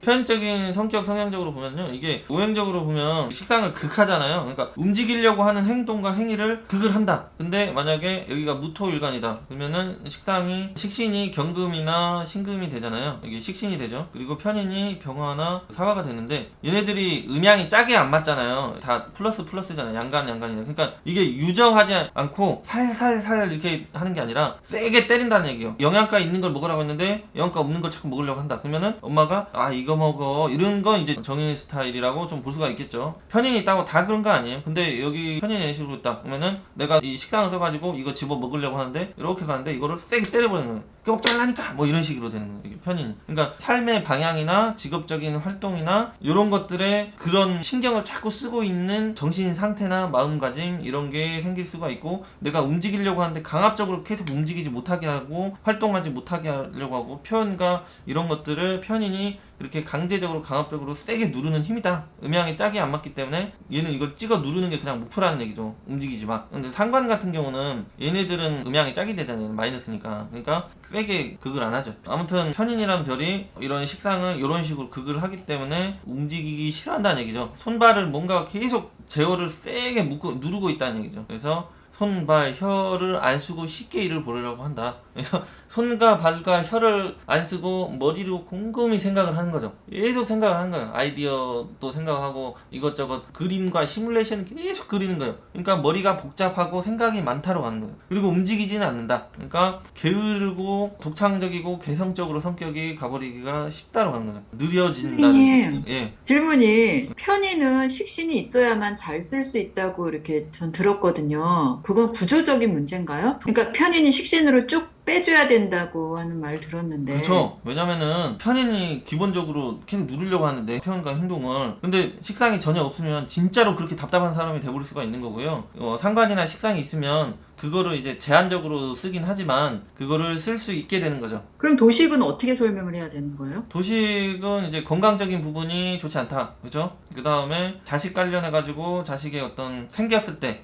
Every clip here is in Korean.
표현적인 성격 성향적으로 보면요, 이게 오행적으로 보면 식상을 극하잖아요. 그러니까 움직이려고 하는 행동과 행위를 극을 한다. 근데 만약에 여기가 무토일간이다 그러면은 식상이 식신이 경금이나 신금이 되잖아요. 이게 식신이 되죠. 그리고 편인이 병화나 사화가 되는데 얘네들이 음양이 짝이 안 맞잖아요. 다 플러스잖아요. 양간이다. 그러니까 이게 유정하지 않고 살살살 이렇게 하는 게 아니라 세게 때린다는 얘기예요. 영양가 있는 걸 먹으라고 했는데 영양가 없는 걸 자꾸 먹으려고 한다. 그러면은 엄마가 아 이거 먹어 이런 건 이제 정인 스타일이라고 좀 볼 수가 있겠죠. 편인이 있다고 다 그런 거 아니에요. 근데 여기 편인이 예시로 있다 그러면은 내가 이 식상을 써가지고 이거 집어 먹으려고 하는데 이렇게 가는데 이거를 세게 때려버리는 거예요. 껴 잘라니까 뭐 이런 식으로 되는 거예요. 이게 편인. 그러니까 삶의 방향이나 직업적인 활동이나 이런 것들에 그런 신경을 자꾸 쓰고 있는 정신 상태나 마음가짐 이런 게 생길 수가 있고, 내가 움직이려고 하는데 강압적으로 계속 움직이지 못하게 하고 활동하지 못하게 하려고 하고, 표현과 이런 것들을 편인이 이렇게 강제적으로 강압적으로 세게 누르는 힘이다. 음양의 짝이 안 맞기 때문에 얘는 이걸 찍어 누르는 게 그냥 목표라는 얘기죠. 움직이지 마. 근데 상관 같은 경우는 얘네들은 음양의 짝이 되잖아요. 마이너스니까. 그러니까 세게 극을 안 하죠. 아무튼 편인이란 별이 이런 식상을 이런 식으로 극을 하기 때문에 움직이기 싫어한다는 얘기죠. 손발을 뭔가 계속 제어를 세게 누르고 있다는 얘기죠. 그래서 손발, 혀를 안 쓰고 쉽게 일을 보려고 한다. 그래서 손과 발과 혀를 안 쓰고 머리로 곰곰이 생각을 하는 거죠. 계속 생각을 하는 거예요. 아이디어도 생각하고 이것저것 그림과 시뮬레이션 계속 그리는 거예요. 그러니까 머리가 복잡하고 생각이 많다로 가는 거예요. 그리고 움직이지는 않는다. 그러니까 게으르고 독창적이고 개성적으로 성격이 가버리기가 쉽다로 가는 거죠. 느려진다는. 선생님, 예. 질문이 편의는 식신이 있어야만 잘 쓸 수 있다고 이렇게 전 들었거든요. 그건 구조적인 문제인가요? 그러니까 편인이 식신으로 쭉 빼줘야 된다고 하는 말 들었는데. 그렇죠. 왜냐면은 편인이 기본적으로 계속 누르려고 하는데 표현과 행동을, 근데 식상이 전혀 없으면 진짜로 그렇게 답답한 사람이 돼버릴 수가 있는 거고요. 상관이나 식상이 있으면 그거를 이제 제한적으로 쓰긴 하지만 그거를 쓸 수 있게 되는 거죠. 그럼 도식은 어떻게 설명을 해야 되는 거예요? 도식은 이제 건강적인 부분이 좋지 않다. 그죠? 그 다음에 자식 관련해가지고 자식의 어떤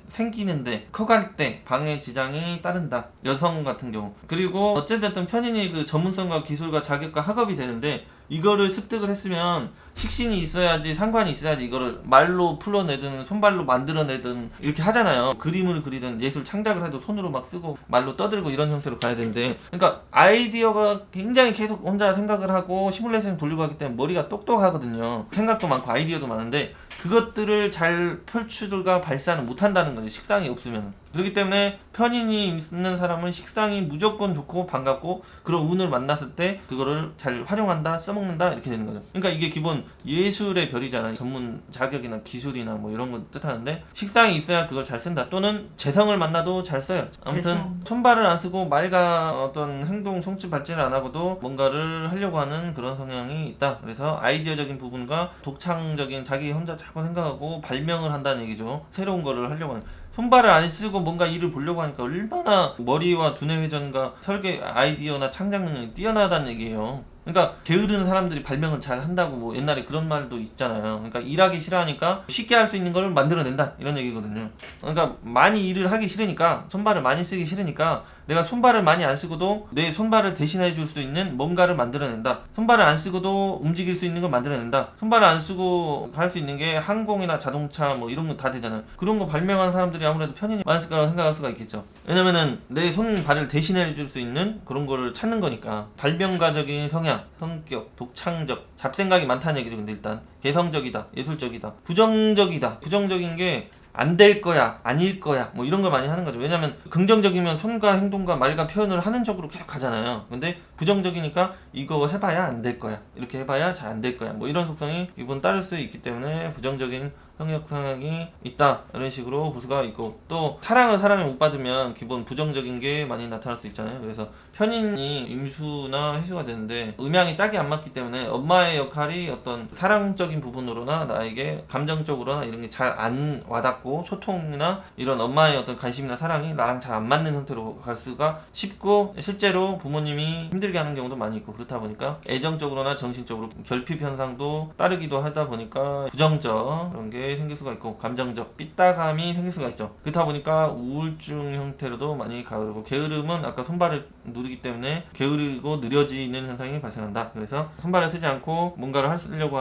생기는데, 커갈 때 방해 지장이 따른다. 여성 같은 경우. 그리고 어쨌든 편인이 그 전문성과 기술과 자격과 학업이 되는데, 이거를 습득을 했으면 식신이 있어야지, 상관이 있어야지 이거를 말로 풀어내든 손발로 만들어내든 이렇게 하잖아요. 그림을 그리든 예술 창작을 해도 손으로 막 쓰고 말로 떠들고 이런 형태로 가야 되는데, 그러니까 아이디어가 굉장히 계속 혼자 생각을 하고 시뮬레이션 돌리고 하기 때문에 머리가 똑똑하거든요. 생각도 많고 아이디어도 많은데 그것들을 잘 표출과 발산을 못한다는 거죠. 식상이 없으면. 그렇기 때문에 편인이 있는 사람은 식상이 무조건 좋고 반갑고 그런 운을 만났을 때 그거를 잘 활용한다, 써먹는다 이렇게 되는 거죠. 그러니까 이게 기본 예술의 별이잖아요. 전문 자격이나 기술이나 뭐 이런 거 뜻하는데, 식상이 있어야 그걸 잘 쓴다. 또는 재성을 만나도 잘 써요. 아무튼 재성. 손발을 안 쓰고 말과 어떤 행동 성취 발전을 안 하고도 뭔가를 하려고 하는 그런 성향이 있다. 그래서 아이디어적인 부분과 독창적인, 자기 혼자 자꾸 생각하고 발명을 한다는 얘기죠. 새로운 거를 하려고 하는. 손발을 안 쓰고 뭔가 일을 보려고 하니까 얼마나 머리와 두뇌 회전과 설계 아이디어나 창작 능력이 뛰어나다는 얘기예요. 그러니까 게으른 사람들이 발명을 잘 한다고 뭐 옛날에 그런 말도 있잖아요. 그러니까 일하기 싫어하니까 쉽게 할 수 있는 걸 만들어낸다 이런 얘기거든요. 그러니까 많이 일을 하기 싫으니까, 손발을 많이 쓰기 싫으니까 내가 손발을 많이 안 쓰고도 내 손발을 대신해 줄 수 있는 뭔가를 만들어낸다. 손발을 안 쓰고도 움직일 수 있는 걸 만들어낸다. 손발을 안 쓰고 할 수 있는 게 항공이나 자동차 뭐 이런 거 다 되잖아요. 그런 거 발명한 사람들이 아무래도 편인이 많았을 거라고 생각할 수가 있겠죠. 왜냐면은 내 손발을 대신해 줄 수 있는 그런 거를 찾는 거니까. 발명가적인 성향, 성격, 독창적, 잡생각이 많다는 얘기죠. 근데 일단 개성적이다, 예술적이다, 부정적이다. 부정적인 게 안 될 거야, 아닐 거야, 뭐 이런 걸 많이 하는 거죠. 왜냐면 긍정적이면 손과 행동과 말과 표현을 하는 쪽으로 계속 가잖아요. 근데 부정적이니까 이거 해봐야 안 될 거야, 이렇게 해봐야 잘 안 될 거야, 뭐 이런 속성이 기본 따를 수 있기 때문에 부정적인 성격 성향이 있다 이런 식으로 볼 수가 있고, 또 사랑을 사람이 못 받으면 기본 부정적인 게 많이 나타날 수 있잖아요. 그래서 편인이 임수나 해수가 되는데 음양이 짝이 안 맞기 때문에 엄마의 역할이 어떤 사랑적인 부분으로나 나에게 감정적으로나 이런 게 잘 안 와닿고, 소통이나 이런 엄마의 어떤 관심이나 사랑이 나랑 잘 안 맞는 형태로 갈 수가 쉽고, 실제로 부모님이 힘들게 하는 경우도 많이 있고, 그렇다 보니까 애정적으로나 정신적으로 결핍 현상도 따르기도 하다 보니까 부정적 그런 게 게 생길 수가 있고 감정적 삐딱함이 생길 수가 있죠. 그렇다 보니까 우울증 형태로도 많이 가고 게으름은 아까 손발을 누르기 때문에 게으르고 느려지는 현상이 발생한다. 그래서 손발을 쓰지 않고 뭔가를 하려고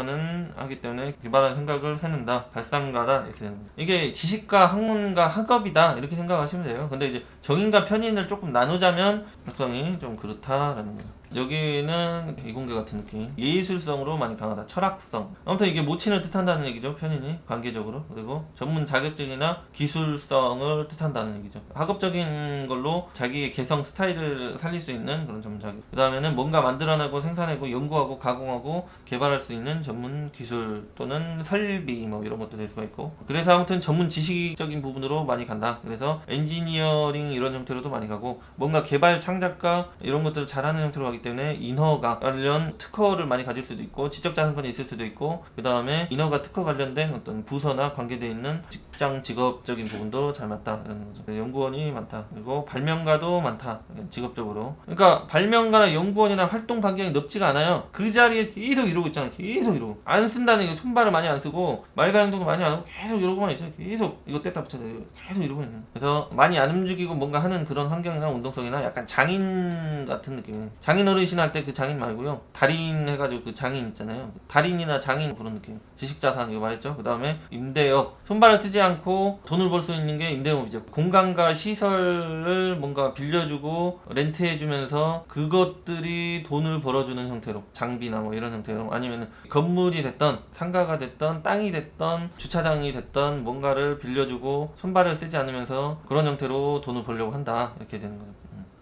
하기 때문에 기발한 생각을 해낸다. 발상가다 이렇게 되는 거죠. 이게 지식가 학문가 학업이다 이렇게 생각하시면 돼요. 근데 이제 정인과 편인을 조금 나누자면 적성이 좀 그렇다라는 거죠. 여기는 이공계 같은 느낌. 예술성으로 많이 강하다. 철학성. 아무튼 이게 모친을 뜻한다는 얘기죠. 편인이 관계적으로. 그리고 전문 자격증이나 기술성을 뜻한다는 얘기죠. 학업적인 걸로 자기의 개성 스타일을 살릴 수 있는 그런 전문 자격. 그 다음에는 뭔가 만들어내고 생산하고 연구하고 가공하고 개발할 수 있는 전문 기술 또는 설비 뭐 이런 것도 될 수가 있고. 그래서 아무튼 전문 지식적인 부분으로 많이 간다. 그래서 엔지니어링 이런 형태로도 많이 가고 뭔가 개발 창작가 이런 것들을 잘하는 형태로 가기 때문에 인허가 관련 특허를 많이 가질 수도 있고 지적자산권이 있을 수도 있고 그 다음에 인허가 특허 관련된 어떤 부서나 관계되어 있는 직장 직업적인 부분도 잘 맞다 이런 거죠. 연구원이 많다. 그리고 발명가도 많다. 직업적으로. 그러니까 발명가나 연구원이나 활동 반경이 넓지가 않아요. 그 자리에 계속 이러고 있잖아요. 계속 이러고 안 쓴다는 게 손발을 많이 안 쓰고 말과 행동도 많이 안 하고 계속 이러고만 있어요. 계속 이거 뗐다 붙여서 계속 이러고 있는. 그래서 많이 안 움직이고 뭔가 하는 그런 환경이나 운동성이나 약간 장인 같은 느낌이에요. 장인 어르신 할 때 그 장인 말고요. 달인 해가지고 그 장인 있잖아요. 달인이나 장인 그런 느낌. 지식자산 이거 말했죠. 그 다음에 임대업. 손발을 쓰지 않고 돈을 벌 수 있는 게 임대업이죠. 공간과 시설을 뭔가 빌려주고 렌트해주면서 그것들이 돈을 벌어주는 형태로 장비나 뭐 이런 형태로 아니면 건물이 됐던 상가가 됐던 땅이 됐던 주차장이 됐던 뭔가를 빌려주고 손발을 쓰지 않으면서 그런 형태로 돈을 벌려고 한다. 이렇게 되는 거예요.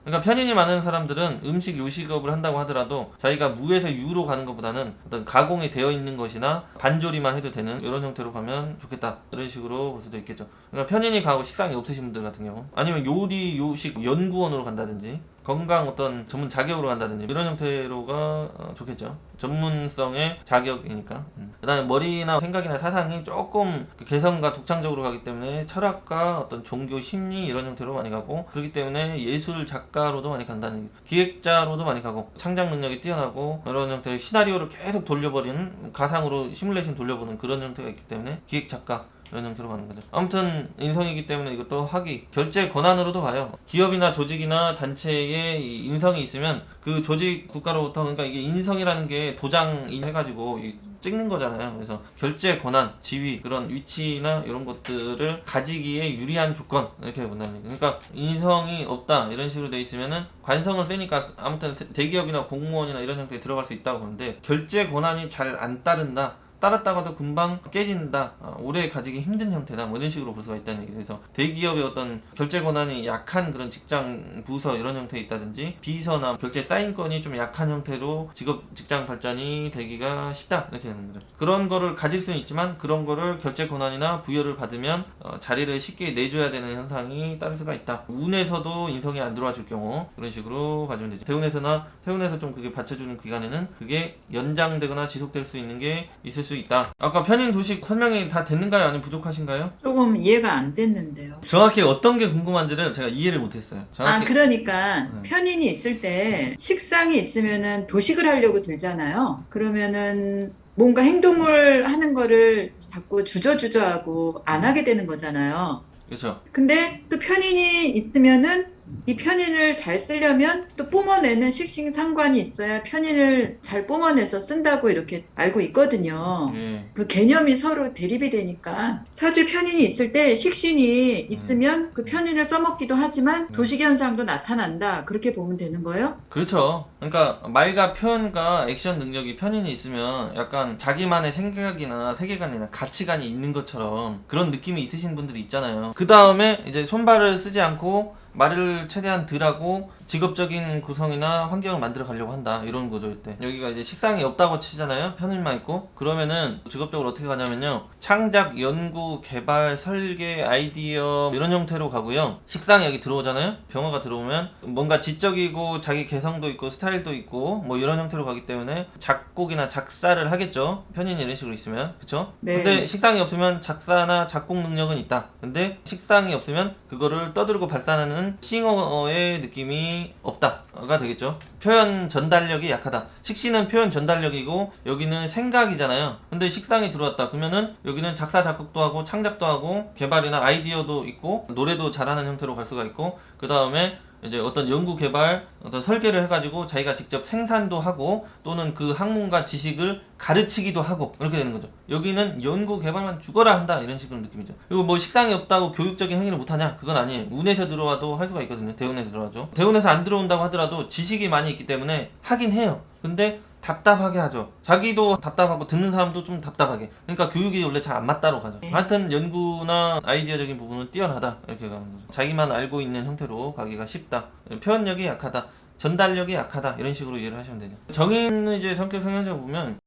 그러니까 편인이 많은 사람들은 음식 요식업을 한다고 하더라도 자기가 무에서 유로 가는 것보다는 어떤 가공이 되어 있는 것이나 반조리만 해도 되는 이런 형태로 가면 좋겠다 이런 식으로 볼 수도 있겠죠. 그러니까 편인이 가고 식상이 없으신 분들 같은 경우 아니면 요리 요식 연구원으로 간다든지 건강 어떤 전문 자격으로 간다든지 이런 형태로가 좋겠죠. 전문성의 자격이니까. 그 다음에 머리나 생각이나 사상이 조금 그 개성과 독창적으로 가기 때문에 철학과 어떤 종교 심리 이런 형태로 많이 가고 그렇기 때문에 예술 작가로도 많이 간다는 얘기. 기획자로도 많이 가고 창작 능력이 뛰어나고 이런 형태의 시나리오를 계속 돌려버리는 가상으로 시뮬레이션 돌려보는 그런 형태가 있기 때문에 기획 작가 이런 형태로 가는 거죠. 아무튼 인성이기 때문에 이것도 학위, 결제 권한으로도 봐요. 기업이나 조직이나 단체에 이 인성이 있으면 그 조직 국가로부터 그러니까 이게 인성이라는 게 도장인 해가지고 찍는 거잖아요. 그래서 결제 권한, 지위, 그런 위치나 이런 것들을 가지기에 유리한 조건 이렇게 본다는 얘기예요. 그러니까 인성이 없다 이런 식으로 돼 있으면은 관성은 세니까 아무튼 대기업이나 공무원이나 이런 형태에 들어갈 수 있다고 보는데 결제 권한이 잘 안 따른다. 따랐다가도 금방 깨진다. 오래 가지기 힘든 형태다. 뭐 이런 식으로 볼 수가 있다는 얘기죠. 그래서 대기업의 어떤 결제 권한이 약한 그런 직장 부서 이런 형태에 있다든지 비서나 결제 사인권이 좀 약한 형태로 직장 발전이 되기가 쉽다. 이렇게 되는 거죠. 그런 거를 가질 수는 있지만 그런 거를 결제 권한이나 부여를 받으면 자리를 쉽게 내줘야 되는 현상이 따를 수가 있다. 운에서도 인성이 안 들어와 줄 경우 그런 식으로 봐주면 되죠. 태운에서 좀 그게 받쳐주는 기간에는 그게 연장되거나 지속될 수 있는 게 있을 수 있다. 아까 편인 도식 설명이 다 됐는가요? 아니면 부족하신가요? 조금 이해가 안 됐는데요. 정확히 어떤 게 궁금한지를 제가 이해를 못했어요. 정확히. 그러니까 편인이 있을 때 식상이 있으면은 도식을 하려고 들잖아요. 그러면은 뭔가 행동을 하는 거를 자꾸 주저주저하고 안 하게 되는 거잖아요. 그렇죠. 근데 또 편인이 있으면은 이 편인을 잘 쓰려면 또 뿜어내는 식신상관이 있어야 편인을 잘 뿜어내서 쓴다고 이렇게 알고 있거든요. 예. 그 개념이 서로 대립이 되니까 사주 편인이 있을 때 식신이 있으면 그 편인을 써먹기도 하지만 도식 현상도 나타난다. 그렇게 보면 되는 거예요? 그렇죠. 그러니까 말과 표현과 액션 능력이 편인이 있으면 약간 자기만의 생각이나 세계관이나 가치관이 있는 것처럼 그런 느낌이 있으신 분들이 있잖아요. 그 다음에 이제 손발을 쓰지 않고 말을 최대한 덜 하고 직업적인 구성이나 환경을 만들어 가려고 한다 이런 거죠. 이때 여기가 이제 식상이 없다고 치잖아요. 편인만 있고 그러면은 직업적으로 어떻게 가냐면요 창작, 연구, 개발, 설계, 아이디어 이런 형태로 가고요. 식상이 여기 들어오잖아요. 병어가 들어오면 뭔가 지적이고 자기 개성도 있고 스타일도 있고 뭐 이런 형태로 가기 때문에 작곡이나 작사를 하겠죠. 편인이 이런 식으로 있으면 그쵸? 네. 근데 식상이 없으면 작사나 작곡 능력은 있다. 근데 식상이 없으면 그거를 떠들고 발산하는 싱어의 느낌이 식상이 없다가 되겠죠. 표현 전달력이 약하다. 식신은 표현 전달력이고 여기는 생각이잖아요. 근데 식상이 들어왔다 그러면은 여기는 작사 작곡도 하고 창작도 하고 개발이나 아이디어도 있고 노래도 잘하는 형태로 갈 수가 있고, 그 다음에 이제 어떤 연구 개발, 어떤 설계를 해가지고 자기가 직접 생산도 하고 또는 그 학문과 지식을 가르치기도 하고 이렇게 되는 거죠. 여기는 연구 개발만 죽어라 한다 이런 식으로 느낌이죠. 그리고 뭐 식상이 없다고 교육적인 행위를 못하냐? 그건 아니에요. 운에서 들어와도 할 수가 있거든요. 대운에서 들어와죠. 대운에서 안 들어온다고 하더라도 지식이 많이 있기 때문에 하긴 해요. 근데 답답하게 하죠. 자기도 답답하고 듣는 사람도 좀 답답하게. 그러니까 교육이 원래 잘 안 맞다로 가죠. 네. 하여튼 연구나 아이디어적인 부분은 뛰어나다 이렇게 가는 거죠. 자기만 알고 있는 형태로 가기가 쉽다. 표현력이 약하다. 전달력이 약하다 이런 식으로 이해를 하시면 되죠. 정인은 이제 성격 성향적으로 보면